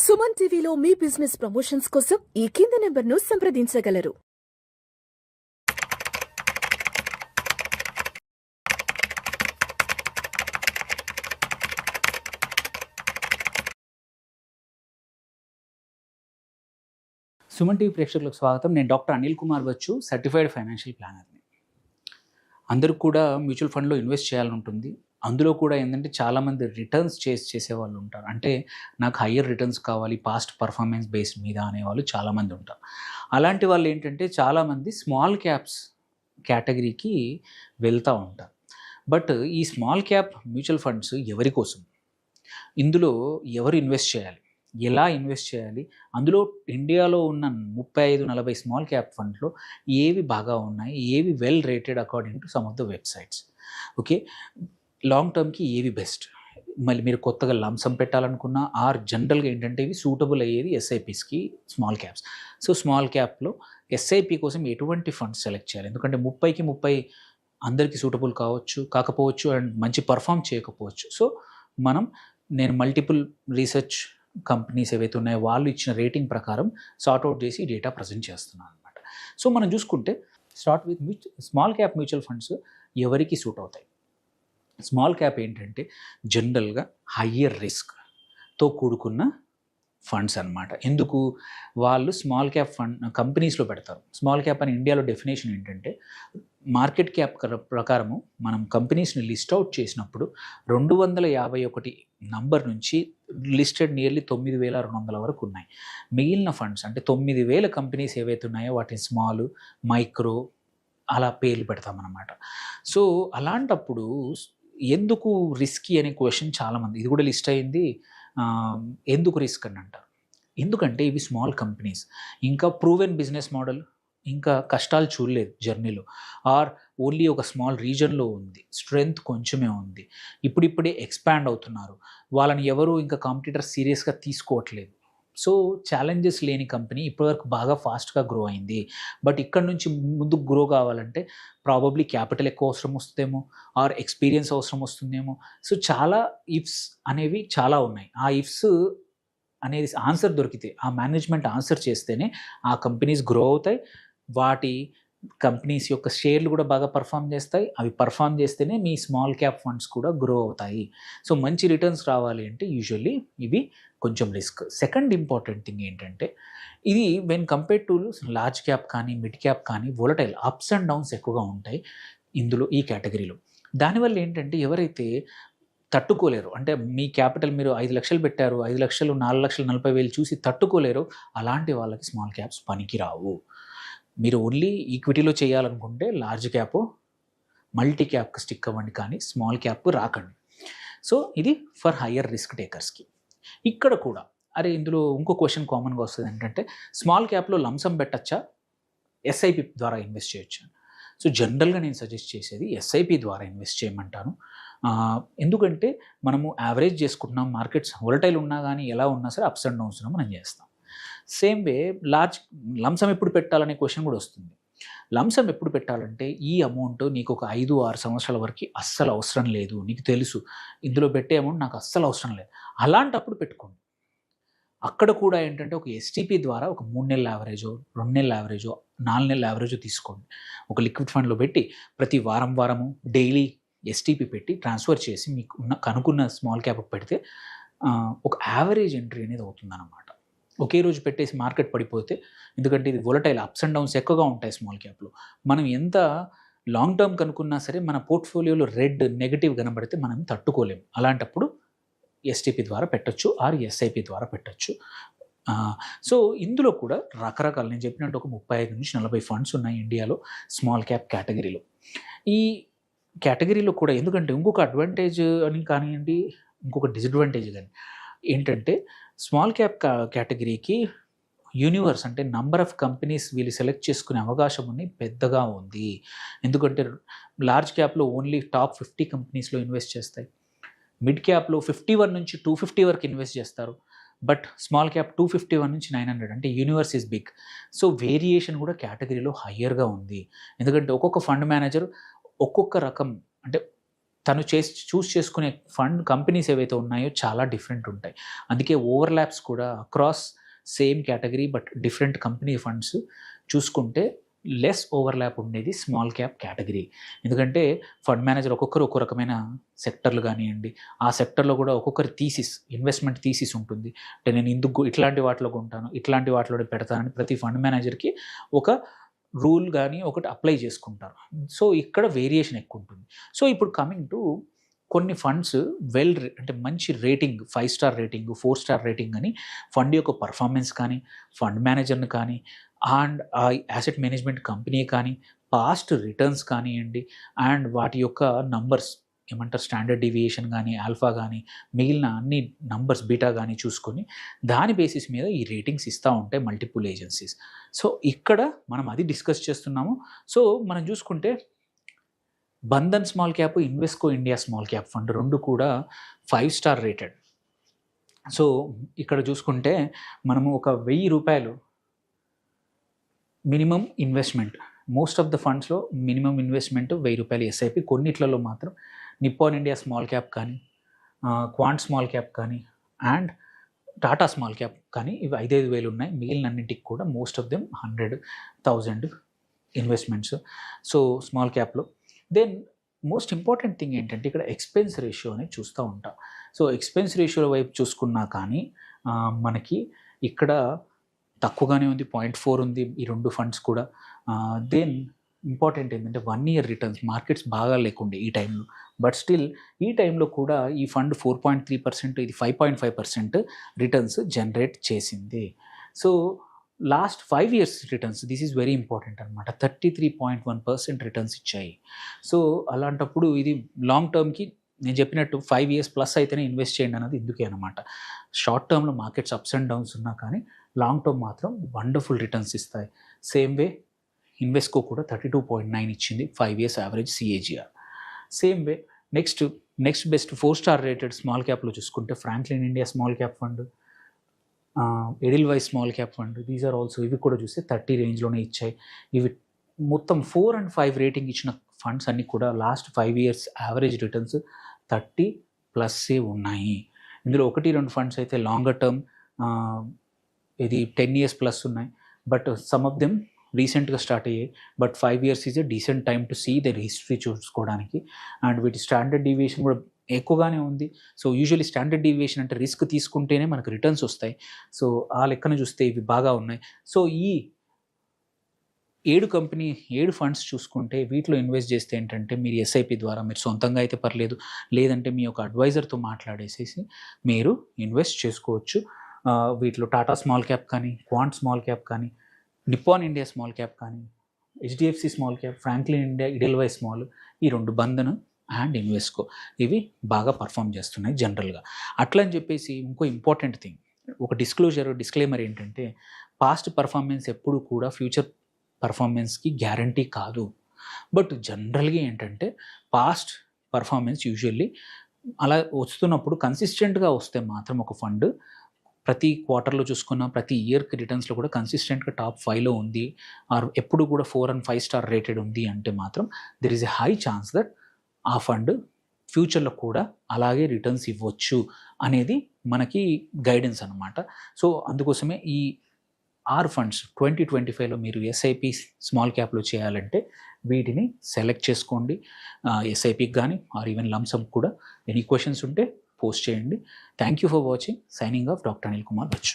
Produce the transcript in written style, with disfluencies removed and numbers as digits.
సుమన్ టీవీలో మీ business promotions కోసం ఈ కింది నెంబర్ను సంప్రదించగలరు. సుమన్ టీవీ ప్రేక్షకులకు స్వాగతం. నేను doctor Anil Kumar Bachchu, certified financial ప్లానర్ని. అందరికి కూడా మ్యూచువల్ ఫండ్లో ఇన్వెస్ట్ చేయాలని ఉంటుంది. అందులో కూడా ఏంటంటే చాలామంది రిటర్న్స్ చేసేవాళ్ళు ఉంటారు. అంటే నాకు హయ్యర్ రిటర్న్స్ కావాలి, పాస్ట్ పర్ఫార్మెన్స్ బేస్డ్ మీద అనేవాళ్ళు చాలామంది ఉంటారు. అలాంటి వాళ్ళు ఏంటంటే చాలామంది స్మాల్ క్యాప్స్ కేటగిరీకి వెళ్తూ ఉంటారు. బట్ ఈ స్మాల్ క్యాప్ మ్యూచువల్ ఫండ్స్ ఎవరి కోసం, ఇందులో ఎవరు ఇన్వెస్ట్ చేయాలి, ఎలా ఇన్వెస్ట్ చేయాలి, అందులో ఇండియాలో ఉన్న 35-40 స్మాల్ క్యాప్ ఫండ్లో ఏవి బాగా ఉన్నాయి, ఏవి well rated according to some of the websites, okay, long టర్మ్కి ఏవి బెస్ట్, మళ్ళీ మీరు కొత్తగా లంసమ్ పెట్టాలనుకున్నా ఆర్ జనరల్గా ఏంటంటే ఇవి సూటబుల్ అయ్యేది ఎస్ఐపిస్కి స్మాల్ క్యాప్స్. సో స్మాల్ క్యాప్లో ఎస్ఐపి కోసం ఎటువంటి ఫండ్స్ సెలెక్ట్ చేయాలి, ఎందుకంటే 30కి 30 అందరికీ సూటబుల్ కాకపోవచ్చు అండ్ మంచి పర్ఫామ్ చేయకపోవచ్చు. సో నేను మల్టిపుల్ రీసెర్చ్ కంపెనీస్ ఏవైతే ఉన్నాయో వాళ్ళు ఇచ్చిన రేటింగ్ ప్రకారం సార్ట్అవుట్ చేసి డేటా ప్రజెంట్ చేస్తున్నాను అనమాట. సో మనం చూసుకుంటే start with small cap mutual funds ఎవరికి సూట్ అవుతాయి. స్మాల్ క్యాప్ ఏంటంటే జనరల్గా హయ్యర్ రిస్క్తో కూడుకున్న ఫండ్స్ అనమాట. ఎందుకు వాళ్ళు స్మాల్ క్యాప్ ఫండ్ కంపెనీస్లో పెడతారు. స్మాల్ క్యాప్ అని ఇండియాలో డెఫినేషన్ ఏంటంటే మార్కెట్ క్యాప్ ప్రకారము మనం కంపెనీస్ని లిస్ట్ అవుట్ చేసినప్పుడు 251 నంబర్ నుంచి లిస్టెడ్ నియర్లీ 9,200 వరకు ఉన్నాయి. మిగిలిన ఫండ్స్ అంటే 9,000 కంపెనీస్ ఏవైతే ఉన్నాయో వాటిని స్మాల్, మైక్రో అలా పేర్లు పెడతామన్నమాట. సో అలాంటప్పుడు ఎందుకు రిస్కీ అనే క్వశ్చన్ చాలామంది, ఇది కూడా లిస్ట్ అయింది, ఎందుకు రిస్క్ అని అంటారు. ఎందుకంటే ఇవి స్మాల్ కంపెనీస్, ఇంకా ప్రూవెన్ బిజినెస్ మోడల్, ఇంకా కష్టాలు చూడలేదు జర్నీలో, ఆర్ ఓన్లీ ఒక స్మాల్ రీజన్లో ఉంది, స్ట్రెంగ్త్ కొంచెమే ఉంది, ఇప్పుడిప్పుడే ఎక్స్పాండ్ అవుతున్నారు, వాళ్ళని ఎవరు ఇంకా కాంపిటీటర్ సీరియస్గా తీసుకోవట్లేదు. సో ఛాలెంజెస్ లేని కంపెనీ ఇప్పటివరకు బాగా ఫాస్ట్గా గ్రో అయింది. బట్ ఇక్కడ నుంచి ముందుకు గ్రో కావాలంటే ప్రాబబ్లీ క్యాపిటల్ ఎక్కువ అవసరం వస్తుందేమో, ఆర్ ఎక్స్పీరియన్స్ అవసరం వస్తుందేమో. సో చాలా ఇఫ్స్ అనేవి చాలా ఉన్నాయి. ఆ ఇఫ్స్ అనేది ఆన్సర్ దొరికితే, ఆ మేనేజ్మెంట్ ఆన్సర్ చేస్తేనే ఆ కంపెనీస్ గ్రో అవుతాయి, వాటి కంపెనీస్ యొక్క షేర్లు కూడా బాగా పర్ఫామ్ చేస్తాయి, అవి పర్ఫామ్ చేస్తేనే మీ స్మాల్ క్యాప్ ఫండ్స్ కూడా గ్రో అవుతాయి. సో మంచి రిటర్న్స్ రావాలి అంటే యూజువల్లీ ఇవి కొంచెం రిస్క్. సెకండ్ ఇంపార్టెంట్ థింగ్ ఏంటంటే ఇది when compare to large cap కానీ మిడ్ క్యాప్ కానీ వోలటైల్ అప్స్ అండ్ డౌన్స్ ఎక్కువగా ఉంటాయి ఇందులో, ఈ కేటగిరీలో. దానివల్ల ఏంటంటే ఎవరైతే తట్టుకోలేరు, అంటే మీ క్యాపిటల్ మీరు 5 లక్షలు పెట్టారు, 5 లక్షలు 4,40,000 చూసి తట్టుకోలేరు, అలాంటి వాళ్ళకి స్మాల్ క్యాప్స్ పనికి రావు. మీరు ఓన్లీ ఈక్విటీలో చేయాలనుకుంటే లార్జ్ క్యాప్, మల్టీ క్యాప్కి స్టిక్ అవ్వండి, కానీ స్మాల్ క్యాప్ రాకండి. సో ఇది ఫర్ హయ్యర్ రిస్క్ టేకర్స్కి. ఇక్కడ కూడా ఇందులో ఇంకో క్వశ్చన్ కామన్గా వస్తుంది ఏంటంటే స్మాల్ క్యాప్లో లంసమ్ పెట్టచ్చా, ఎస్ఐపి ద్వారా ఇన్వెస్ట్ చేయొచ్చా. సో జనరల్గా నేను సజెస్ట్ చేసేది ఎస్ఐపి ద్వారా ఇన్వెస్ట్ చేయమంటాను. ఎందుకంటే మనము యావరేజ్ చేసుకుంటున్నాం, మార్కెట్స్ వోలటైల్ ఉన్నా కానీ ఎలా ఉన్నా సరే అప్స్ అండ్ డౌన్స్ మనం చేస్తాం. సేమ్ వే లార్జ్ లంసమ్ ఎప్పుడు పెట్టాలనే క్వశ్చన్ కూడా వస్తుంది. లంసమ్ ఎప్పుడు పెట్టాలంటే ఈ అమౌంట్ నీకు ఒక 5-6 సంవత్సరాల వరకు అస్సలు అవసరం లేదు, నీకు తెలుసు ఇందులో పెట్టే అమౌంట్ నాకు అస్సలు అవసరం లేదు, అలాంటప్పుడు పెట్టుకోండి. అక్కడ కూడా ఏంటంటే ఒక ఎస్టీపీ ద్వారా ఒక 3 నెలల యావరేజో, 2 నెలల యావరేజో, 4 నెలల యావరేజో తీసుకోండి. ఒక లిక్విడ్ ఫండ్లో పెట్టి ప్రతి వారము డైలీ ఎస్టీపీ పెట్టి ట్రాన్స్ఫర్ చేసి మీకు కనుక్కున్న స్మాల్ క్యాప్ పెడితే ఒక యావరేజ్ ఎంట్రీ అనేది అవుతుందన్నమాట. ఒకే రోజు పెట్టేసి మార్కెట్ పడిపోతే, ఎందుకంటే ఇది వోలటైల్ అప్స్ అండ్ డౌన్స్ ఎక్కువగా ఉంటాయి స్మాల్ క్యాప్లో, మనం ఎంత లాంగ్ టర్మ్ కనుక్కున్నా సరే మన పోర్ట్ఫోలియోలో రెడ్ నెగిటివ్ కనబడితే మనం తట్టుకోలేము. అలాంటప్పుడు ఎస్టీపీ ద్వారా పెట్టచ్చు, ఆర్ ఎస్ఐపి ద్వారా పెట్టచ్చు. సో ఇందులో కూడా రకరకాల, నేను చెప్పినట్టు ఒక 35-40 ఫండ్స్ ఉన్నాయి ఇండియాలో స్మాల్ క్యాప్ కేటగిరీలో. ఈ కేటగిరీలో కూడా ఎందుకంటే ఇంకొక అడ్వాంటేజ్ అని కానివ్వండి, ఇంకొక డిసడ్వాంటేజ్ కానీ ఏంటంటే స్మాల్ క్యాప్ కేటగిరీకి యూనివర్స్ అంటే నంబర్ ఆఫ్ కంపెనీస్ వీళ్ళు సెలెక్ట్ చేసుకునే అవకాశం పెద్దగా ఉంది. ఎందుకంటే లార్జ్ క్యాప్లో ఓన్లీ టాప్ 50 కంపెనీస్లో ఇన్వెస్ట్ చేస్తాయి, మిడ్ క్యాప్లో 51 నుంచి 250 వరకు ఇన్వెస్ట్ చేస్తారు, బట్ స్మాల్ క్యాప్ 251 నుంచి 900, అంటే universe is big. So variation కూడా కేటగిరీలో హయ్యర్గా ఉంది. ఎందుకంటే ఒక్కొక్క ఫండ్ మేనేజర్ ఒక్కొక్క రకం, అంటే తను చూస్ చేసుకునే ఫండ్ కంపెనీస్ ఏవైతే ఉన్నాయో చాలా డిఫరెంట్ ఉంటాయి. అందుకే ఓవర్‌లాప్స్ కూడా across same category but different company funds చూసుకుంటే లెస్ ఓవర్‌లాప్ ఉండేది స్మాల్ క్యాప్ కేటగిరీ. ఎందుకంటే ఫండ్ మేనేజర్ ఒక్కొక్కరు ఒక్కో రకమైన సెక్టర్లు గానియండి, ఆ సెక్టర్‌లో కూడా ఒక్కొక్కరి ఇన్వెస్ట్‌మెంట్ థీసిస్ ఉంటుంది. అంటే నేను ఇట్లాంటి వాటిలో కొంటాను, ఇట్లాంటి వాటిలోనే పెడతానని ప్రతి ఫండ్ మేనేజర్‌కి ఒక రూల్ గాని ఒకటి అప్లై చేసుకుంటారు. సో, ఇక్కడ వేరియేషన్ ఎక్కువుంటుంది. సో, ఇప్పుడు కమింగ్ టు కొన్ని ఫండ్స్ అంటే మంచి rating 5 star rating, 4 star rating అని ఫండ్ యొక్క పర్ఫార్మెన్స్ కానీ, ఫండ్ మేనేజర్‌ని కానీ, అండ్ ఆ యాసెట్ మేనేజ్మెంట్ కంపెనీ కానీ, పాస్ట్ రిటర్న్స్ కానియండి, అండ్ వాటి యొక్క నంబర్స్ ఏమంటారు స్టాండర్డ్ డీవియేషన్ గానీ, ఆల్ఫా గానీ, మిగిలిన అన్ని నంబర్స్ బీటా గానీ చూసుకొని దాని బేసిస్ మీద ఈ రేటింగ్స్ ఇస్తా ఉంటాయి మల్టిపుల్ ఏజెన్సీస్. సో, ఇక్కడ మనం అది డిస్కస్ చేస్తున్నాము. సో, మనం చూసుకుంటే Bandhan small cap, Invesco India small cap fund 2 కూడా 5 స్టార్ రేటెడ్. సో, ఇక్కడ చూసుకుంటే మనము ఒక ₹1000 minimum investment. Most of the ఫండ్స్‌లో మినిమమ్ ఇన్వెస్ట్‌మెంట్ ₹1000 ఎస్ఐపి. కొన్నిట్లలో మాత్రం నిప్పాన్ ఇండియా స్మాల్ క్యాప్ కానీ, క్వాంట్ స్మాల్ క్యాప్ కానీ, అండ్ టాటా స్మాల్ క్యాప్ కానీ ఇవి 5,000 ఉన్నాయి. మిగిలినన్నింటికి కూడా most of them 100,000 investments. So, small క్యాప్‌లో దెన్ మోస్ట్ ఇంపార్టెంట్ థింగ్ ఏంటంటే ఇక్కడ ఎక్స్‌పెన్స్ రేషియో అనేది చూస్తూ ఉంటాం. సో, ఎక్స్‌పెన్స్ రేషియో వైపు చూసుకున్నా కానీ మనకి ఇక్కడ తక్కువగానే ఉంది. 0.4 ఉంది ఈ 2 ఫండ్స్ కూడా. దెన్ ఇంపార్టెంట్ ఏంటంటే 1 ఇయర్ రిటర్న్స్ మార్కెట్స్ బాగా లేకుండే ఈ టైంలో. బట్ స్టిల్ ఈ టైంలో కూడా ఈ ఫండ్ 4.3%, ఇది 5.5% రిటర్న్స్ జనరేట్ చేసింది. So, last 5 years returns this is very important అనమాట. 33.1% రిటర్న్స్ ఇచ్చాయి. సో, అలాంటప్పుడు ఇది లాంగ్ టర్మ్‌కి నేను చెప్పినట్టు 5 ఇయర్స్ ప్లస్ అయితేనే ఇన్వెస్ట్ చేయండి అన్నది ఇందుకే అనమాట. షార్ట్ టర్మ్‌లో మార్కెట్స్ అప్స్ అండ్ డౌన్స్ ఉన్నా కానీ లాంగ్ టర్మ్ మాత్రం వండర్ఫుల్ రిటర్న్స్ ఇస్తాయి. సేమ్ వే ఇన్వెస్కో కూడా 32.9 ఇచ్చింది 5 years average CAGR. Same way next best 4 star rated small క్యాప్‌లో చూసుకుంటే Franklin India small cap fund, Edelweiss small cap fund, these are also ఇవి కూడా చూస్తే 30 రేంజ్‌లోనే ఇచ్చాయి. ఇవి మొత్తం 4 and 5 రేటింగ్ ఇచ్చిన ఫండ్స్ అన్నీ కూడా లాస్ట్ 5 ఇయర్స్ యావరేజ్ రిటర్న్స్ 30+ ఉన్నాయి. ఇందులో 1-2 ఫండ్స్ అయితే లాంగర్ టర్మ్ ఇది 10 ఇయర్స్ ప్లస్ ఉన్నాయి. బట్ సమ్ ఆఫ్ దెమ్ రీసెంట్గా స్టార్ట్ అయ్యాయి. But 5 years is a decent time to see their history చూసుకోవడానికి. అండ్ వీటి స్టాండర్డ్ డీవియేషన్ కూడా ఎక్కువగానే ఉంది. సో, యూజువల్లీ స్టాండర్డ్ డీవియేషన్ అంటే రిస్క్ తీసుకుంటేనే మనకు రిటర్న్స్ వస్తాయి. సో, ఆ లెక్కన చూస్తే ఇవి బాగా ఉన్నాయి. సో, ఈ 7 ఫండ్స్ చూసుకుంటే వీటిలో ఇన్వెస్ట్ చేస్తే ఏంటంటే మీరు ఎస్ఐపి ద్వారా మీరు సొంతంగా అయితే పర్లేదు, లేదంటే మీ యొక్క అడ్వైజర్తో మాట్లాడేసేసి మీరు ఇన్వెస్ట్ చేసుకోవచ్చు. వీటిలో టాటా స్మాల్ క్యాప్ కానీ, క్వాంట్ స్మాల్ క్యాప్ కానీ, నిప్పాన్ ఇండియా స్మాల్ క్యాప్ కానీ, HDFC small cap, Franklin India, Edelweiss small, ఈ 2 బంధన్ అండ్ ఇన్వెస్కో ఇవి బాగా పర్ఫామ్ చేస్తున్నాయి జనరల్గా. అట్లా అని చెప్పేసి ఇంకో ఇంపార్టెంట్ థింగ్, ఒక డిస్క్లైమర్ ఏంటంటే పాస్ట్ పర్ఫార్మెన్స్ ఎప్పుడు కూడా ఫ్యూచర్ పర్ఫార్మెన్స్కి గ్యారంటీ కాదు. బట్ జనరల్గా ఏంటంటే పాస్ట్ పర్ఫార్మెన్స్ యూజువల్లీ అలా వస్తున్నప్పుడు కన్సిస్టెంట్గా వస్తే మాత్రం ఒక ఫండ్ ప్రతి క్వార్టర్లో చూసుకున్న ప్రతి ఇయర్కి రిటర్న్స్లో కూడా కన్సిస్టెంట్గా టాప్ 5లో ఉంది, ఆర్ ఎప్పుడు కూడా 4 and 5 స్టార్ రేటెడ్ ఉంది అంటే మాత్రం there is a high chance that ఆ ఫండ్ ఫ్యూచర్లో కూడా అలాగే రిటర్న్స్ ఇవ్వచ్చు అనేది మనకి గైడెన్స్ అనమాట. సో, అందుకోసమే ఈ 6 ఫండ్స్ 2025లో మీరు ఎస్ఐపి స్మాల్ క్యాప్లో చేయాలంటే వీటిని సెలెక్ట్ చేసుకోండి. ఎస్ఐపికి కానీ ఆర్ ఈవెన్ లంసమ్ కూడా. ఎనీ క్వశ్చన్స్ ఉంటే పోస్ట్ చేయండి. Thank you for watching. Signing off doctor Anil Kumar Bachu.